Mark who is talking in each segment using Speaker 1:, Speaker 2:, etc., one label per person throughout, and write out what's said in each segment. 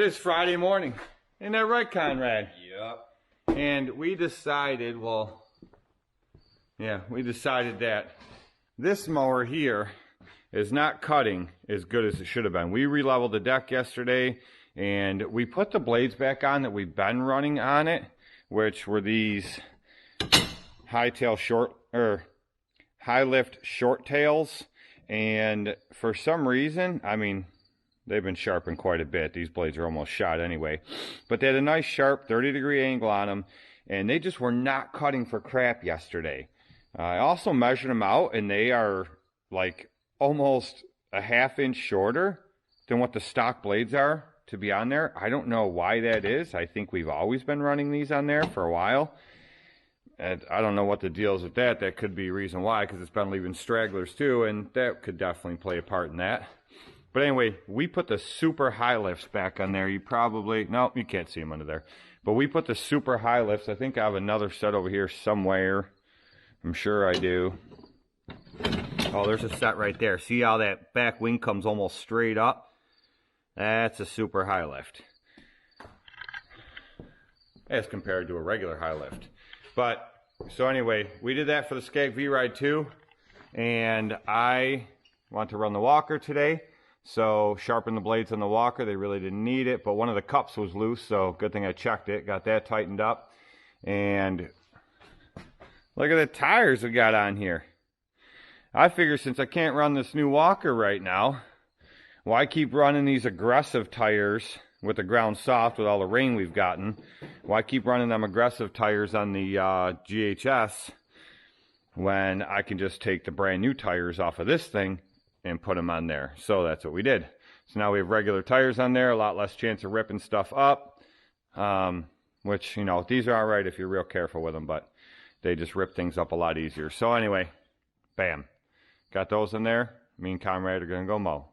Speaker 1: It is Friday morning. Isn't that right, Conrad?
Speaker 2: Yep.
Speaker 1: And we decided, we decided that this mower here is not cutting as good as it should have been. We re-leveled the deck yesterday, and we put the blades back on that we've been running on it, which were these high lift short tails. And for some reason, I mean, they've been sharpened quite a bit. These blades are almost shot anyway. But they had a nice sharp 30-degree angle on them, and they just were not cutting for crap yesterday. I also measured them out, and they are like almost a ½ inch shorter than what the stock blades are to be on there. I don't know why that is. I think we've always been running these on there for a while. And I don't know what the deal is with that. That could be a reason why, because it's been leaving stragglers too, and that could definitely play a part in that. But anyway, we put the super high lifts back on there. You probably, no, you can't see them under there. But we put the super high lifts. I think I have another set over here somewhere. I'm sure I do. Oh, there's a set right there. See how that back wing comes almost straight up? That's a super high lift, as compared to a regular high lift. But, so anyway, we did that for the Skag V-Ride 2. And I want to run the walker today. So sharpen the blades on the walker. They really didn't need it, but one of the cups was loose, so good thing I checked it. Got that tightened up. And look at the tires we got on here. I figure since I can't run this new walker right now, why keep running these aggressive tires with the ground soft with all the rain we've gotten? Why keep running them aggressive tires on the GHS when I can just take the brand new tires off of this thing and put them on there? So that's what we did. So now we have regular tires on there, a lot less chance of ripping stuff up, which, you know, these are all right if you're real careful with them, but they just rip things up a lot easier. So anyway, bam, got those in there. Me and Conrad are gonna go mow.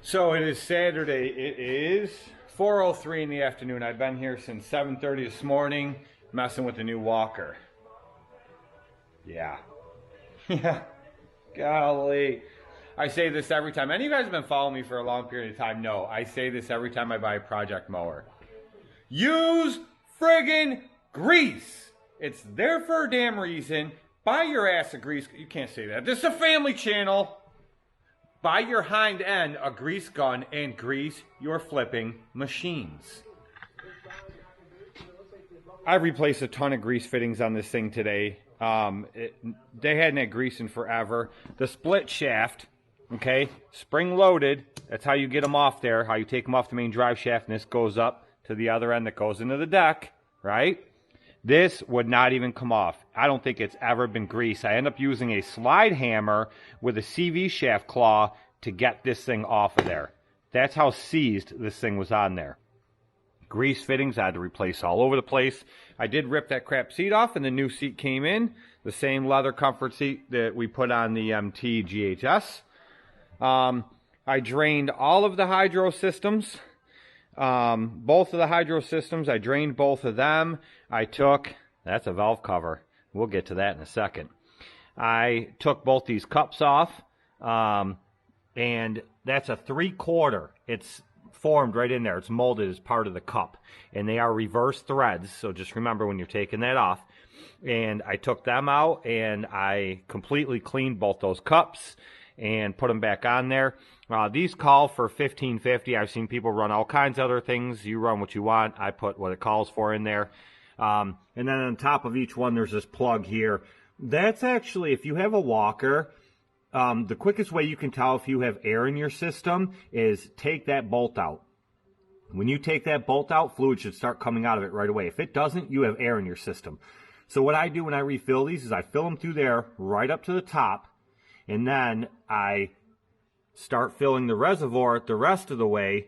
Speaker 1: So it is Saturday. It is 4:03 in the afternoon. I've been here since 7:30 this morning messing with the new walker. Yeah. Yeah. Golly. I say this every time. Any of you guys have been following me for a long period of time? No, I say this every time I buy a project mower. Use friggin' grease. It's there for a damn reason. Buy your ass a grease. You can't say that. This is a family channel. Buy your hind end a grease gun and grease your flipping machines. I replaced a ton of grease fittings on this thing today. They hadn't had grease in forever. The split shaft, okay, spring loaded. That's how you get them off there, how you take them off the main drive shaft, and this goes up to the other end that goes into the deck, right? This would not even come off. I don't think it's ever been greased. I end up using a slide hammer with a CV shaft claw to get this thing off of there. That's how seized this thing was on there. Grease fittings I had to replace all over the place. I did rip that crap seat off and the new seat came in. The same leather comfort seat that we put on the MT GHS. I drained all of the hydro systems. Both of the hydro systems, I drained both of them. I took, that's a valve cover. We'll get to that in a second. I took both these cups off, and that's a 3/4. It's formed right in there. It's molded as part of the cup, and they are reverse threads, so just remember when you're taking that off. And I took them out, and I completely cleaned both those cups, and put them back on there. These call for 1550. I've seen people run all kinds of other things. You run what you want. I put what it calls for in there. And then on top of each one, there's this plug here. That's actually, if you have a walker, the quickest way you can tell if you have air in your system is take that bolt out. When you take that bolt out, fluid should start coming out of it right away. If it doesn't, you have air in your system. So what I do when I refill these is I fill them through there right up to the top, and then I start filling the reservoir the rest of the way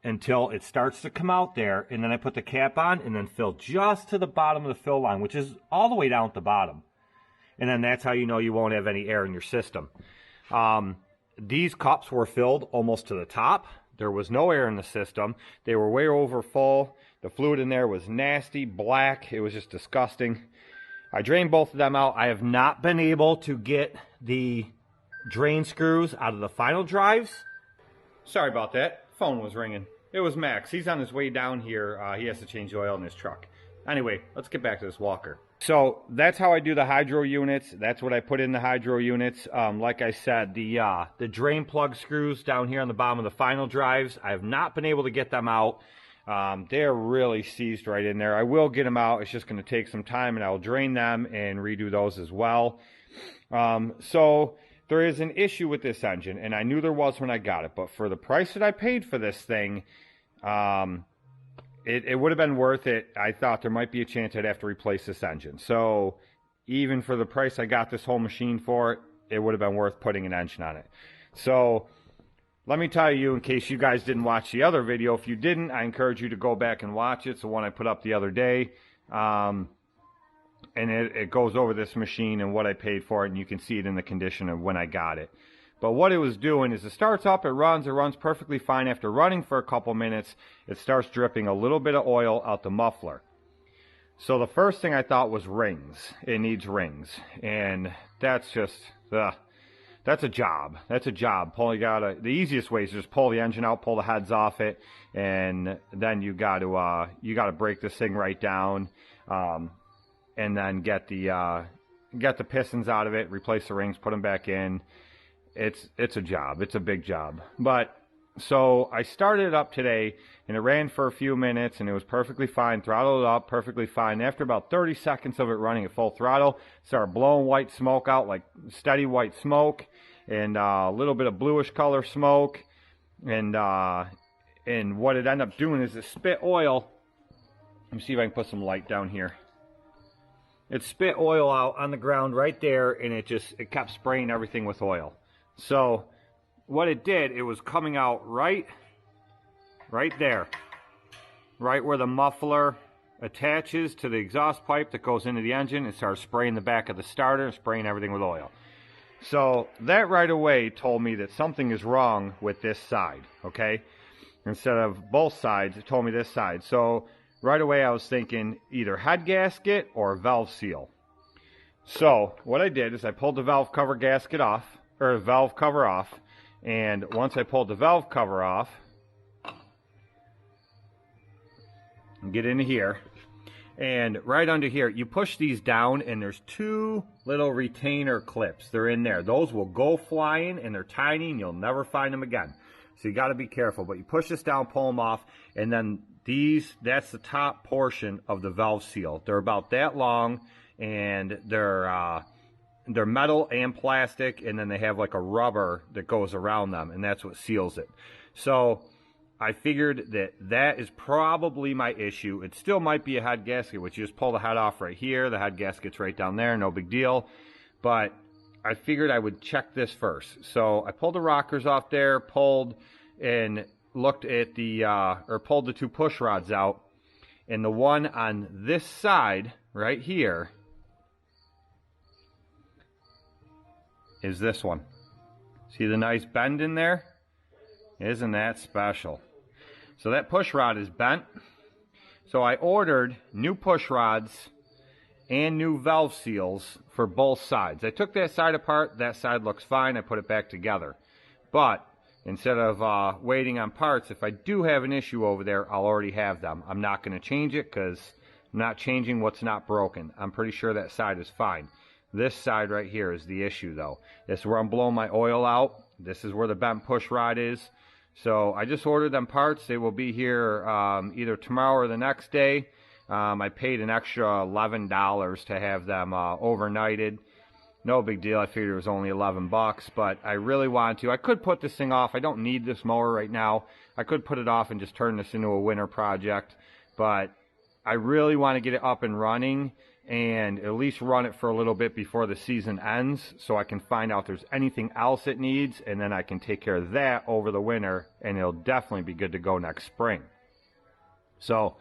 Speaker 1: until it starts to come out there, and then I put the cap on and then fill just to the bottom of the fill line, which is all the way down at the bottom. And then that's how you know you won't have any air in your system. These cups were filled almost to the top. There was no air in the system. They were way over full. The fluid in there was nasty, black. It was just disgusting. I drained both of them out. I have not been able to get the drain screws out of the final drives. Sorry about that. Phone was ringing. It was Max. He's on his way down here. He has to change oil in his truck. Anyway, let's get back to this walker. So that's how I do the hydro units. That's what I put in the hydro units. Like I said, the drain plug screws down here on the bottom of the final drives, I have not been able to get them out. They're really seized right in there. I will get them out. It's just going to take some time, and I'll drain them and redo those as well. So there is an issue with this engine, and I knew there was when I got it. But for the price that I paid for this thing, it would have been worth it. I thought there might be a chance I'd have to replace this engine. So even for the price I got this whole machine for, it would have been worth putting an engine on it. So let me tell you, in case you guys didn't watch the other video, if you didn't, I encourage you to go back and watch it. It's the one I put up the other day. And it goes over this machine and what I paid for it, and you can see it in the condition of when I got it. But what it was doing is it starts up, it runs perfectly fine. After running for a couple minutes, it starts dripping a little bit of oil out the muffler. So the first thing I thought was rings. It needs rings. And that's just, that's a job. That's a job. The easiest way is just pull the engine out, pull the heads off it, and then you got to break this thing right down, and then get the pistons out of it, replace the rings, put them back in. It's a job. It's a big job. But so I started it up today, and it ran for a few minutes, and it was perfectly fine. Throttled it up perfectly fine. After about 30 seconds of it running at full throttle, it started blowing white smoke out, like steady white smoke, and a little bit of bluish color smoke. And what it ended up doing is it spit oil. Let me see if I can put some light down here. It spit oil out on the ground right there, and it kept spraying everything with oil. So what it did, it was coming out right there, right where the muffler attaches to the exhaust pipe that goes into the engine. It started spraying the back of the starter, spraying everything with oil. So that right away told me that something is wrong with this side, okay? Instead of both sides, it told me this side. So right away I was thinking either head gasket or valve seal. So what I did is I pulled the valve cover gasket off, or valve cover off, and once I pulled the valve cover off, get into here, and right under here, you push these down, and there's two little retainer clips. They're in there. Those will go flying, and they're tiny, and you'll never find them again. So you got to be careful. But you push this down, pull them off, and then that's the top portion of the valve seal. They're about that long, and they're metal and plastic, and then they have like a rubber that goes around them, and that's what seals it. So I figured that is probably my issue. It still might be a head gasket, which you just pull the head off right here. The head gasket's right down there, no big deal. But I figured I would check this first. So I pulled the rockers off there, pulled and looked at pulled the two push rods out, and the one on this side right here is this one. See the nice bend in there? Isn't that special? So that push rod is bent. So I ordered new push rods and new valve seals for both sides. I took that side apart. That side looks fine. I put it back together. But instead of waiting on parts, if I do have an issue over there, I'll already have them. I'm not going to change it because I'm not changing what's not broken. I'm pretty sure that side is fine. This side right here is the issue though. This is where I'm blowing my oil out. This is where the bent push rod is. So I just ordered them parts. They will be here either tomorrow or the next day. I paid an extra $11 to have them overnighted. No big deal. I figured it was only 11 bucks, but I really want to. I could put this thing off. I don't need this mower right now. I could put it off and just turn this into a winter project, but I really want to get it up and running and at least run it for a little bit before the season ends so I can find out if there's anything else it needs, and then I can take care of that over the winter, and it'll definitely be good to go next spring. So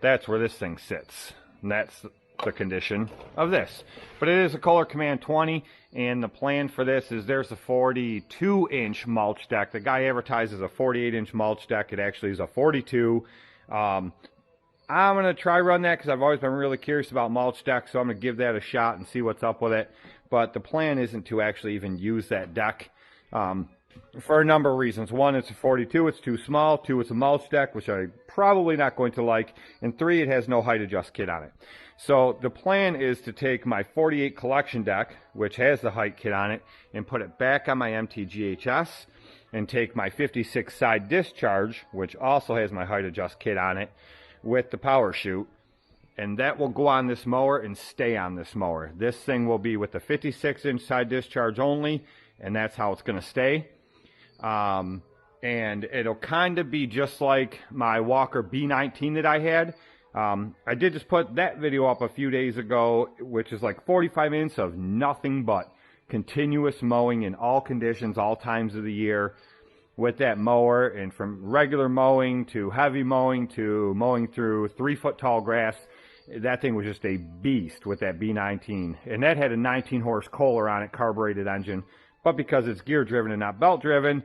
Speaker 1: that's where this thing sits, and that's the condition of this. But it is a Kohler Command 20, and the plan for this is there's a 42-inch mulch deck. The guy advertises a 48-inch mulch deck. It actually is a 42. I'm going to try run that because I've always been really curious about mulch decks, so I'm going to give that a shot and see what's up with it. But the plan isn't to actually even use that deck for a number of reasons. One, it's a 42, it's too small. Two, it's a mulch deck, which I'm probably not going to like. And three, it has no height adjust kit on it. So the plan is to take my 48 collection deck, which has the height kit on it, and put it back on my MTGHS, and take my 56 side discharge, which also has my height adjust kit on it, with the power chute, and that will go on this mower and stay on this mower. This thing will be with the 56-inch side discharge only, and that's how it's going to stay. And it'll kind of be just like my Walker B19 that I had. I did just put that video up a few days ago, which is like 45 minutes of nothing but continuous mowing in all conditions, all times of the year with that mower, and from regular mowing to heavy mowing to mowing through 3-foot tall grass. That thing was just a beast with that B19, and that had a 19 horse Kohler on it, carbureted engine, but because it's gear driven and not belt driven,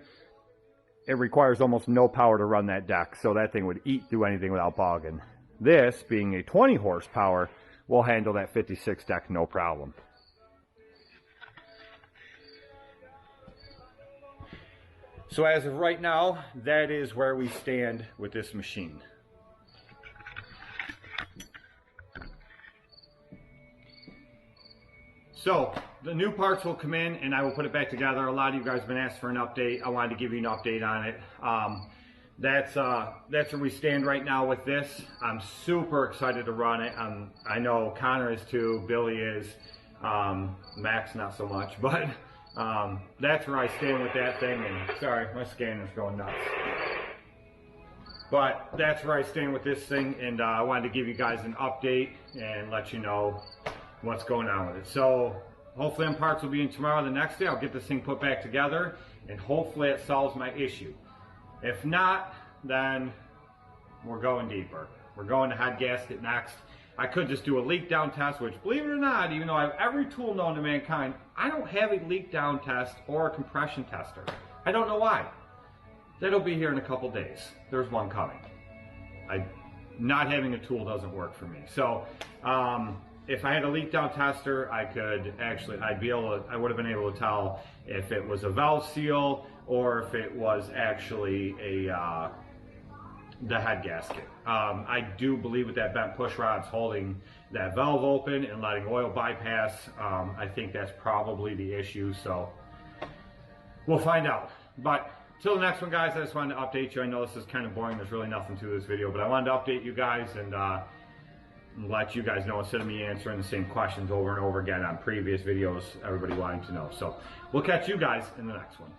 Speaker 1: it requires almost no power to run that deck, so that thing would eat through anything without bogging. This, being a 20 horsepower, will handle that 56 deck no problem. So as of right now, that is where we stand with this machine. So the new parts will come in and I will put it back together. A lot of you guys have been asked for an update. I wanted to give you an update on it. That's where we stand right now with this. I'm super excited to run it. I know Connor is too, Billy is, Max not so much, but that's where I stand with that thing. And sorry, my scanner's going nuts. But that's where I stand with this thing, and I wanted to give you guys an update and let you know what's going on with it. So hopefully them parts will be in tomorrow. The next day I'll get this thing put back together, and hopefully it solves my issue. If not, then we're going deeper. We're going to head gasket next. I could just do a leak down test, which, believe it or not, even though I have every tool known to mankind, I don't have a leak down test or a compression tester. I don't know why. That'll be here in a couple days. There's one coming. Not having a tool doesn't work for me. So if I had a leak down tester, I would have been able to tell if it was a valve seal or if it was actually the head gasket. I do believe with that bent push rod's holding that valve open and letting oil bypass. I think that's probably the issue, so we'll find out. But till the next one, guys, I just wanted to update you. I know this is kind of boring, there's really nothing to this video, but I wanted to update you guys and let you guys know instead of me answering the same questions over and over again on previous videos, everybody wanting to know. So we'll catch you guys in the next one.